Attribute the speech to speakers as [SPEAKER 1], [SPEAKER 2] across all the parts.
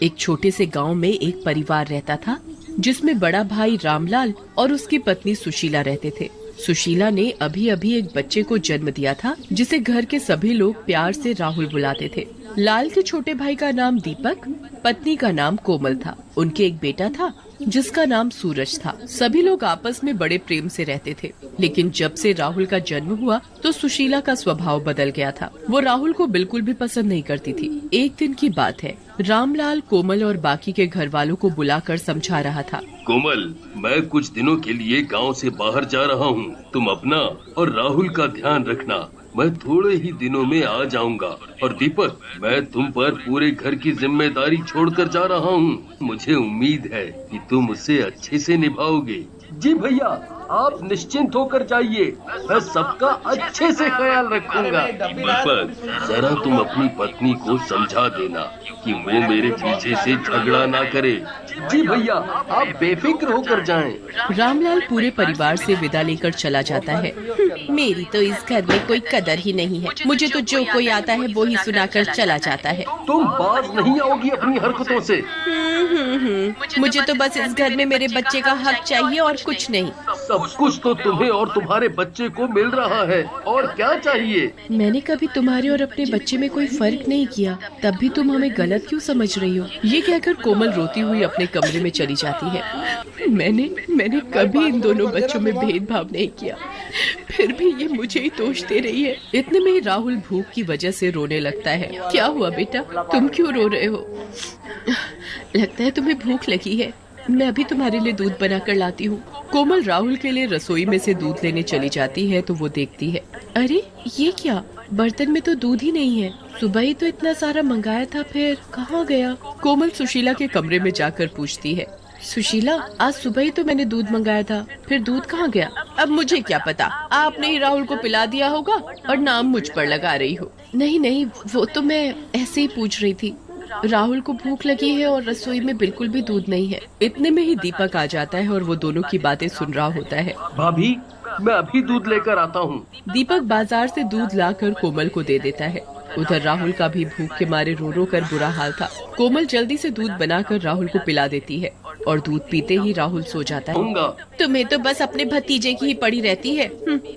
[SPEAKER 1] एक छोटे से गांव में एक परिवार रहता था जिसमें बड़ा भाई रामलाल और उसकी पत्नी सुशीला रहते थे। सुशीला ने अभी अभी एक बच्चे को जन्म दिया था जिसे घर के सभी लोग प्यार से राहुल बुलाते थे। लाल के छोटे भाई का नाम दीपक, पत्नी का नाम कोमल था। उनके एक बेटा था जिसका नाम सूरज था। सभी लोग आपस में बड़े प्रेम से रहते थे, लेकिन जब से राहुल का जन्म हुआ तो सुशीला का स्वभाव बदल गया था। वो राहुल को बिल्कुल भी पसंद नहीं करती थी। एक दिन की बात है, रामलाल कोमल और बाकी के घर वालों को बुलाकर समझा रहा था।
[SPEAKER 2] कोमल, मैं कुछ दिनों के लिए गांव से बाहर जा रहा हूँ। तुम अपना और राहुल का ध्यान रखना। मैं थोड़े ही दिनों में आ जाऊंगा। और दीपक, मैं तुम पर पूरे घर की जिम्मेदारी छोड़कर जा रहा हूँ। मुझे उम्मीद है कि तुम उसे अच्छे से निभाओगे। जी भैया, आप निश्चिंत होकर जाइए। मैं सबका अच्छे से ख्याल रखूंगा। दीपक, जरा तुम अपनी पत्नी को समझा देना कि वो मेरे पीछे से झगड़ा ना करे। जी भैया, आप बेफिक्र होकर जाएं।
[SPEAKER 1] रामलाल पूरे परिवार से विदा लेकर चला जाता है। मेरी तो इस घर में कोई कदर ही नहीं है। मुझे तो जो कोई आता है वो ही सुनाकर चला जाता है।
[SPEAKER 2] तुम बाज नहीं आओगी अपनी हरकतों से।
[SPEAKER 1] मुझे तो बस इस घर में मेरे बच्चे का हक चाहिए और कुछ नहीं।
[SPEAKER 2] सब कुछ तो तुम्हें और तुम्हारे बच्चे को मिल रहा है, और क्या चाहिए? मैंने
[SPEAKER 1] कभी तुम्हारे और अपने बच्चे में कोई फर्क नहीं किया, तब भी तुम हमें गलत क्यों समझ रही हो? ये कहकर कोमल रोती हुई अपने कमरे में चली जाती है। मैंने कभी इन दोनों बच्चों में भेदभाव नहीं किया, फिर भी ये मुझे ही दोष दे रही है। इतने में ही राहुल भूख की वजह से रोने लगता है। क्या हुआ बेटा, तुम क्यों रो रहे हो? लगता है तुम्हें भूख लगी है। मैं अभी तुम्हारे लिए दूध बनाकर लाती हूँ। कोमल राहुल के लिए रसोई में से दूध लेने चली जाती है तो वो देखती है, अरे ये क्या, बर्तन में तो दूध ही नहीं है। सुबह ही तो इतना सारा मंगाया था, फिर कहाँ गया? कोमल सुशीला के कमरे में जाकर पूछती है, सुशीला, आज सुबह ही तो मैंने दूध मंगाया था, फिर दूध कहाँ गया? अब मुझे क्या पता, आपने ही राहुल को पिला दिया होगा और नाम मुझ पर लगा रही हो। नहीं, वो तो मैं ऐसे ही पूछ रही थी। राहुल को भूख लगी है और रसोई में बिल्कुल भी दूध नहीं है। इतने में ही दीपक आ जाता है और वो दोनों की बातें सुन रहा होता है।
[SPEAKER 2] भाभी, मैं अभी दूध लेकर आता हूँ।
[SPEAKER 1] दीपक बाजार से दूध लाकर कोमल को दे देता है। उधर राहुल का भी भूख के मारे रो रो कर बुरा हाल था। कोमल जल्दी से दूध बनाकर राहुल को पिला देती है और दूध पीते ही राहुल सो जाता है। तुम्हें तो बस अपने भतीजे की ही पड़ी रहती है।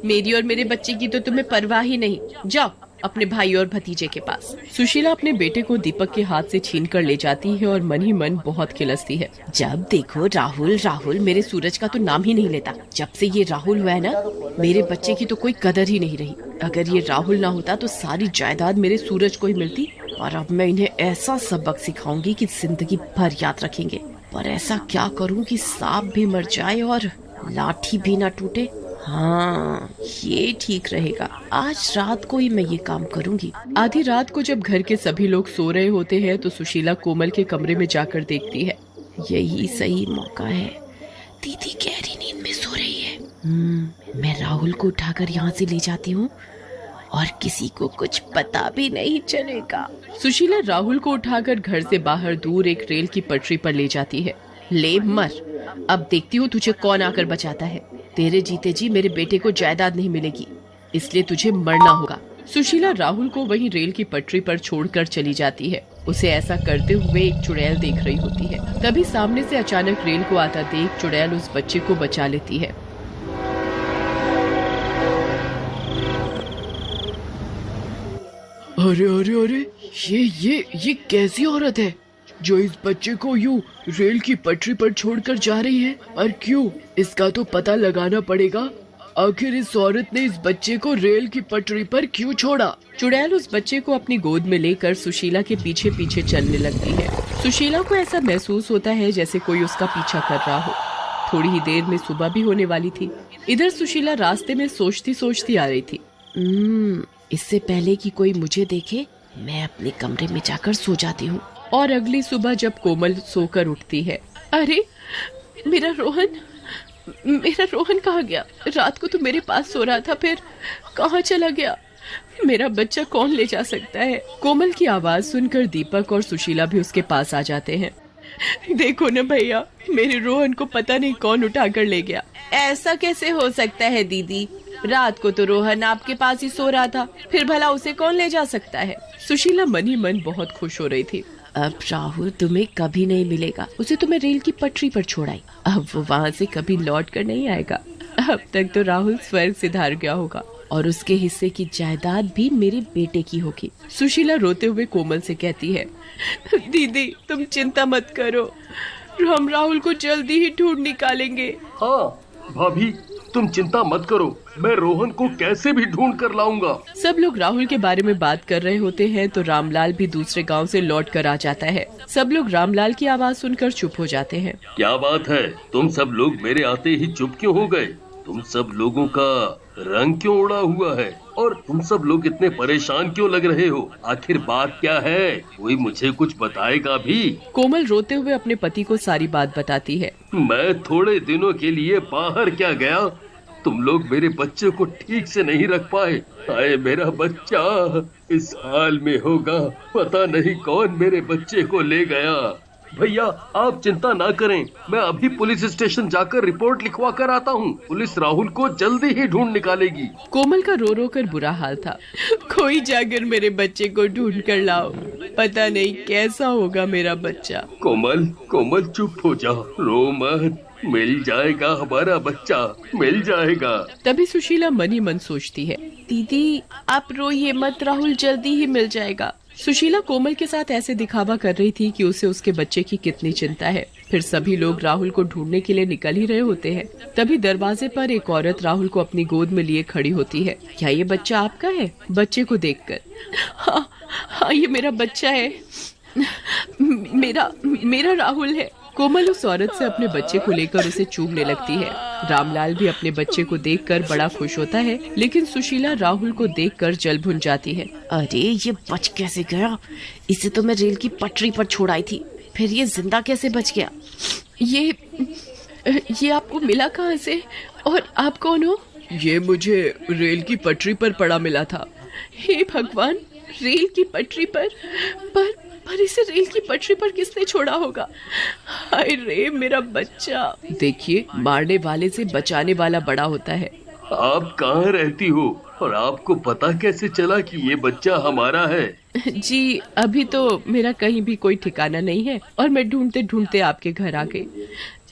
[SPEAKER 1] मेरी और मेरे बच्चे की तो तुम्हें परवाह ही नहीं। जाओ अपने भाई और भतीजे के पास। सुशीला अपने बेटे को दीपक के हाथ से छीन कर ले जाती है और मन ही मन बहुत खिलसती है। जब देखो राहुल, मेरे सूरज का तो नाम ही नहीं लेता। जब से ये राहुल हुआ है ना, मेरे बच्चे की तो कोई कदर ही नहीं रही। अगर ये राहुल ना होता तो सारी जायदाद मेरे सूरज को ही मिलती। और अब मैं इन्हें ऐसा सबक सिखाऊंगी कि जिंदगी भर याद रखेंगे। पर ऐसा क्या करूँ कि सांप भी मर जाए और लाठी भी ना टूटे। हाँ, ये ठीक रहेगा। आज रात को ही मैं ये काम करूंगी। आधी रात को जब घर के सभी लोग सो रहे होते हैं तो सुशीला कोमल के कमरे में जाकर देखती है। यही सही मौका है, दीदी गहरी नींद में सो रही है। मैं राहुल को उठाकर यहाँ से ले जाती हूँ और किसी को कुछ पता भी नहीं चलेगा। सुशीला राहुल को उठाकर घर से बाहर दूर एक रेल की पटरी पर ले जाती है। ले मर, अब देखती हूँ तुझे कौन आकर बचाता है। तेरे जीते जी मेरे बेटे को जायदाद नहीं मिलेगी, इसलिए तुझे मरना होगा। सुशीला राहुल को वहीं रेल की पटरी पर छोड़कर चली जाती है। उसे ऐसा करते हुए एक चुड़ैल देख रही होती है। तभी सामने से अचानक रेल को आता देख चुड़ैल उस बच्चे को बचा लेती है।
[SPEAKER 3] अरे, ये कैसी औरत है जो इस बच्चे को यूं रेल की पटरी पर छोड़कर जा रही है? और क्यों? इसका तो पता लगाना पड़ेगा। आखिर इस औरत ने इस बच्चे को रेल की पटरी पर क्यों छोड़ा?
[SPEAKER 1] चुड़ैल उस बच्चे को अपनी गोद में लेकर सुशीला के पीछे पीछे चलने लगती है। सुशीला को ऐसा महसूस होता है जैसे कोई उसका पीछा कर रहा हो। थोड़ी ही देर में सुबह भी होने वाली थी। इधर सुशीला रास्ते में सोचती आ रही थी, इससे पहले कि कोई मुझे देखे मैं अपने कमरे में जाकर सो जाती हूँ। और अगली सुबह जब कोमल सोकर उठती है, अरे मेरा रोहन कहाँ गया? रात को तो मेरे पास सो रहा था, फिर कहाँ चला गया? मेरा बच्चा कौन ले जा सकता है? कोमल की आवाज सुनकर दीपक और सुशीला भी उसके पास आ जाते हैं। देखो ना भैया, मेरे रोहन को पता नहीं कौन उठा कर ले गया। ऐसा कैसे हो सकता है दीदी? रात को तो रोहन आपके पास ही सो रहा था, फिर भला उसे कौन ले जा सकता है? सुशीला मन ही मन बहुत खुश हो रही थी। अब राहुल तुम्हें कभी नहीं मिलेगा। उसे तो मैं रेल की पटरी पर छोड़ाई, अब वो वहाँ से कभी लौट कर नहीं आएगा। अब तक तो राहुल स्वर्ग सिधार गया होगा और उसके हिस्से की जायदाद भी मेरे बेटे की होगी। सुशीला रोते हुए कोमल से कहती है, दीदी तुम चिंता मत करो, हम राहुल को जल्दी ही ढूंढ निकालेंगे।
[SPEAKER 2] हाँ भाभी, तुम चिंता मत करो, मैं रोहन को कैसे भी ढूंढ कर लाऊंगा।
[SPEAKER 1] सब लोग राहुल के बारे में बात कर रहे होते हैं तो रामलाल भी दूसरे गांव से लौट कर आ जाता है। सब लोग रामलाल की आवाज सुनकर चुप हो जाते हैं।
[SPEAKER 2] क्या बात है, तुम सब लोग मेरे आते ही चुप क्यों हो गए? तुम सब लोगों का रंग क्यों उड़ा हुआ है और तुम सब लोग इतने परेशान क्यों लग रहे हो? आखिर बात क्या है? कोई मुझे कुछ बताएगा भी?
[SPEAKER 1] कोमल रोते हुए अपने पति को सारी बात बताती है।
[SPEAKER 2] मैं थोड़े दिनों के लिए बाहर क्या गया, तुम लोग मेरे बच्चे को ठीक से नहीं रख पाए। आए मेरा बच्चा इस हाल में होगा, पता नहीं कौन मेरे बच्चे को ले गया। भैया आप चिंता ना करें, मैं अभी पुलिस स्टेशन जाकर रिपोर्ट लिखवा कर आता हूँ। पुलिस राहुल को जल्दी ही ढूंढ निकालेगी।
[SPEAKER 1] कोमल का रो रो कर बुरा हाल था। कोई जाकर मेरे बच्चे को ढूंढ कर लाओ, पता नहीं कैसा होगा मेरा बच्चा।
[SPEAKER 2] कोमल कोमल चुप हो जा, रो मत, मिल जाएगा हमारा बच्चा, मिल जाएगा।
[SPEAKER 1] तभी सुशीला मन ही मन सोचती है, दीदी आप रोइए मत, राहुल जल्दी ही मिल जाएगा। सुशीला कोमल के साथ ऐसे दिखावा कर रही थी कि उसे उसके बच्चे की कितनी चिंता है। फिर सभी लोग राहुल को ढूंढने के लिए निकल ही रहे होते हैं। तभी दरवाजे पर एक औरत राहुल को अपनी गोद में लिए खड़ी होती है। क्या ये बच्चा आपका है? बच्चे को देखकर, हाँ ये मेरा बच्चा है, मेरा राहुल है। कोमल उस औरत से अपने बच्चे को लेकर उसे चूमने लगती है। रामलाल भी अपने बच्चे को देखकर बड़ा खुश होता है, लेकिन सुशीला राहुल को देखकर जल भुन जाती है। अरे ये बच कैसे गया? इसे तो मैं रेल की पटरी पर छोड़ाई थी, फिर ये जिंदा कैसे बच गया? ये आपको मिला कहाँ से और आप कौन हो?
[SPEAKER 3] ये मुझे रेल की पटरी पर पड़ा मिला था।
[SPEAKER 1] हे भगवान, रेल की पटरी पर इसे रेल की पटरी पर किसने छोड़ा होगा? हाय रे मेरा बच्चा। देखिए, मारने वाले से बचाने वाला बड़ा होता है।
[SPEAKER 2] आप कहाँ रहती हो और आपको पता कैसे चला कि ये बच्चा हमारा है?
[SPEAKER 1] जी अभी तो मेरा कहीं भी कोई ठिकाना नहीं है और मैं ढूंढते ढूंढते आपके घर आ गई।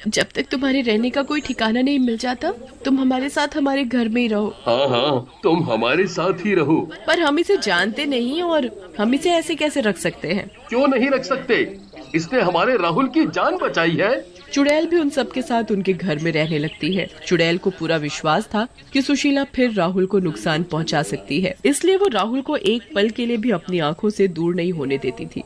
[SPEAKER 1] जब तक तुम्हारे रहने का कोई ठिकाना नहीं मिल जाता, तुम हमारे साथ हमारे घर में ही रहो।
[SPEAKER 2] हाँ हाँ, तुम हमारे साथ ही रहो।
[SPEAKER 1] पर हम इसे जानते नहीं और हम इसे ऐसे कैसे रख सकते हैं?
[SPEAKER 2] क्यों नहीं रख सकते? इसने हमारे राहुल की जान बचाई है।
[SPEAKER 1] चुड़ैल भी उन सब के साथ उनके घर में रहने लगती है। चुड़ैल को पूरा विश्वास था कि सुशीला फिर राहुल को नुकसान पहुंचा सकती है, इसलिए वो राहुल को एक पल के लिए भी अपनी आंखों से दूर नहीं होने देती थी।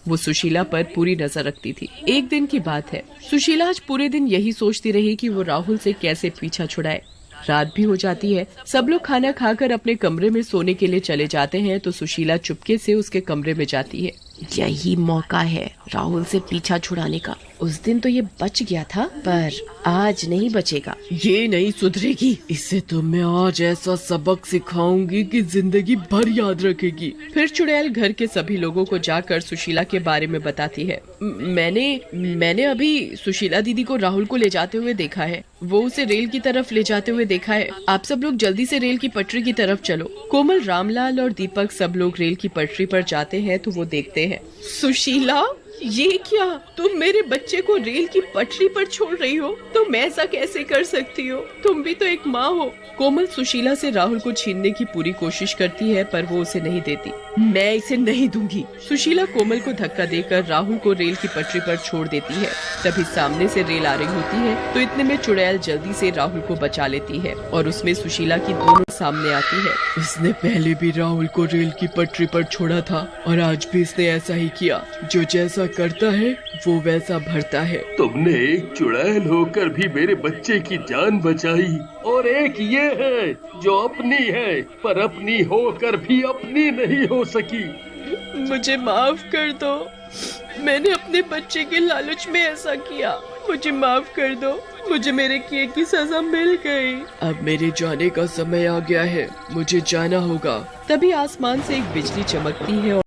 [SPEAKER 1] वो सुशीला पर पूरी नजर रखती थी। एक दिन की बात है, सुशीला आज पूरे दिन यही सोचती रही कि वो राहुल से कैसे पीछा छुड़ाए। रात भी हो जाती है। सब लोग खाना खाकर अपने कमरे में सोने के लिए चले जाते हैं तो सुशीला चुपके से उसके कमरे में जाती है। यही मौका है राहुल से पीछा छुड़ाने का। उस दिन तो ये बच गया था, पर आज नहीं बचेगा।
[SPEAKER 3] ये नहीं सुधरेगी, इसे तो मैं आज ऐसा सबक सिखाऊंगी कि जिंदगी भर याद रखेगी।
[SPEAKER 1] फिर चुड़ैल घर के सभी लोगों को जाकर सुशीला के बारे में बताती है। मैंने अभी सुशीला दीदी को राहुल को ले जाते हुए देखा है, वो उसे रेल की तरफ ले जाते हुए देखा है। आप सब लोग जल्दी से रेल की पटरी की तरफ चलो। कोमल, रामलाल और दीपक सब लोग रेल की पटरी पर जाते हैं तो वो देखते हैं, सुशीला ये क्या? तुम मेरे बच्चे को रेल की पटरी पर छोड़ रही हो? तुम ऐसा कैसे कर सकती हो? तुम भी तो एक माँ हो। कोमल सुशीला से राहुल को छीनने की पूरी कोशिश करती है पर वो उसे नहीं देती। मैं इसे नहीं दूंगी। सुशीला कोमल को धक्का देकर राहुल को रेल की पटरी पर छोड़ देती है। तभी सामने से रेल आ रही होती है तो इतने में चुड़ैल जल्दी से राहुल को बचा लेती है और उसमें सुशीला की दोनों सामने आती है।
[SPEAKER 3] इसने पहले भी राहुल को रेल की पटरी पर छोड़ा था और आज भी इसने ऐसा ही किया। जो जैसा करता है वो वैसा भरता है।
[SPEAKER 2] तुमने एक चुड़ैल होकर भी मेरे बच्चे की जान बचाई और एक ये है जो अपनी है पर अपनी होकर भी अपनी नहीं हो सकी।
[SPEAKER 1] मुझे माफ कर दो, मैंने अपने बच्चे के लालच में ऐसा किया। मुझे माफ कर दो, मुझे मेरे किए की सजा मिल गई।
[SPEAKER 3] अब मेरे जाने का समय आ गया है, मुझे जाना होगा।
[SPEAKER 1] तभी आसमान से एक बिजली चमकती है और